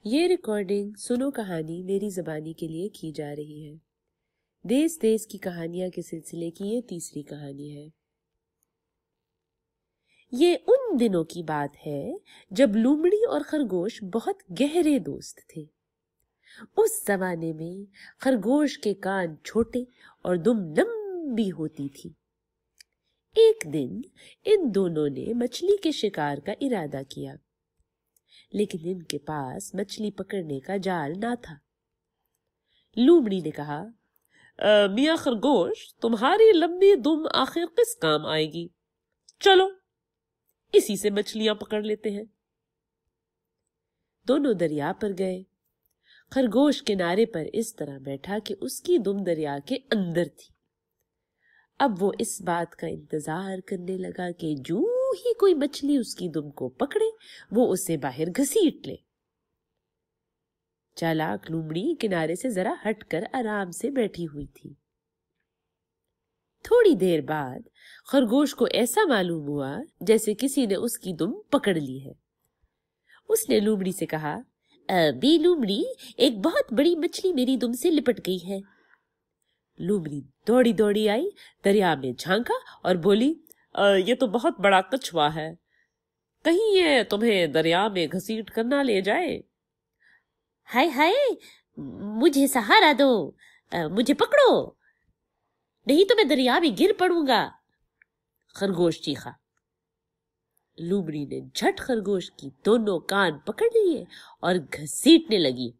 یہ ریکارڈنگ سنو کہانی میری زبانی کے لیے کی جا رہی ہے۔ دیس دیس کی کہانیاں کے سلسلے کی یہ تیسری کہانی ہے۔ یہ ان دنوں کی بات ہے جب لومڑی اور خرگوش بہت گہرے دوست تھے۔ اس زمانے میں خرگوش کے کان چھوٹے اور دم لمبی ہوتی تھی۔ ایک دن ان دونوں نے مچھلی کے شکار کا ارادہ کیا، لیکن ان کے پاس مچھلی پکڑنے کا جال نہ تھا۔ لومڑی نے کہا، میاں خرگوش، تمہاری لمبی دم آخر کس کام آئے گی؟ چلو اسی سے مچھلیاں پکڑ لیتے ہیں۔ دونوں دریا پر گئے۔ خرگوش کنارے پر اس طرح بیٹھا کہ اس کی دم دریا کے اندر تھی۔ اب وہ اس بات کا انتظار کرنے لگا کہ جو ہی کوئی مچھلی اس کی دم کو پکڑے وہ اسے باہر گھسیٹ لے۔ چالاک لومڑی کنارے سے ذرا ہٹ کر آرام سے بیٹھی ہوئی تھی۔ تھوڑی دیر بعد خرگوش کو ایسا معلوم ہوا جیسے کسی نے اس کی دم پکڑ لی ہے۔ اس نے لومڑی سے کہا، بی لومڑی، ایک بہت بڑی مچھلی میری دم سے لپٹ گئی ہے۔ لومڑی دوڑی دوڑی آئی، دریا میں جھانکا اور بولی، یہ تو بہت بڑا کچھوا ہے، کہیں یہ تمہیں دریا میں گھسیٹ کر نہ لے جائے۔ ہائے ہائے، مجھے سہارا دو، مجھے پکڑو، نہیں تو میں دریا میں گر پڑوں گا، خرگوش چیخا۔ لومڑی نے جھٹ خرگوش کی دونوں کان پکڑ لیے اور گھسیٹنے لگی۔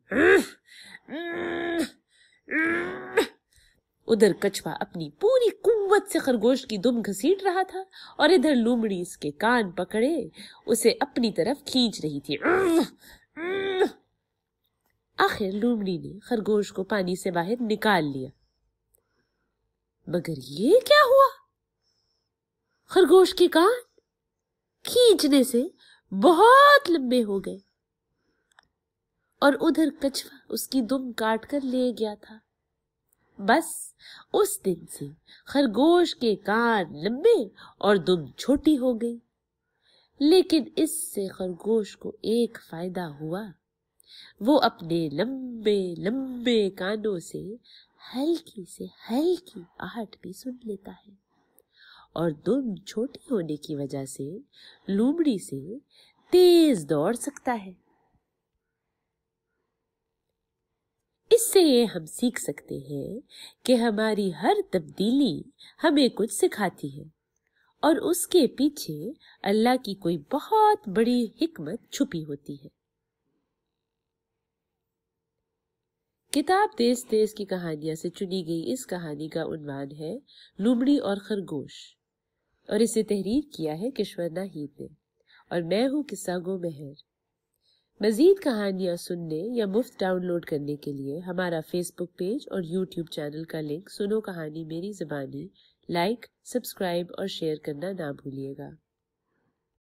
ادھر کچھوا اپنی پوری قوت سے خرگوش کی دم گھسیٹ رہا تھا اور ادھر لومڑی اس کے کان پکڑے اسے اپنی طرف کھینچ رہی تھی۔ آخر لومڑی نے خرگوش کو پانی سے باہر نکال لیا، مگر یہ کیا ہوا؟ خرگوش کے کان کھینچنے سے بہت لمبے ہو گئے اور ادھر کچھوا اس کی دم کاٹ کر لے گیا تھا۔ بس اس دن سے خرگوش کے کان لمبے اور دم چھوٹی ہو گئی، لیکن اس سے خرگوش کو ایک فائدہ ہوا، وہ اپنے لمبے لمبے کانوں سے ہلکی سے ہلکی آہٹ بھی سن لیتا ہے، اور دم چھوٹی ہونے کی وجہ سے لومڑی سے تیز دوڑ سکتا ہے۔ اس سے یہ ہم سیکھ سکتے ہیں کہ ہماری ہر تبدیلی ہمیں کچھ سکھاتی ہے اور اس کے پیچھے اللہ کی کوئی بہت بڑی حکمت چھپی ہوتی ہے۔ کتاب دیس دیس کی کہانیاں سے چنی گئی اس کہانی کا عنوان ہے لومڑی اور خرگوش، اور اسے تحریر کیا ہے کشور ناہید نے، اور میں ہوں قصہ گو مہر۔ مزید کہانیاں سننے یا مفت ڈاؤن لوڈ کرنے کے لیے ہمارا فیس بک پیج اور یوٹیوب چینل کا لنک سنو کہانی میری زبانی لائک، سبسکرائب اور شیئر کرنا نہ بھولیے گا۔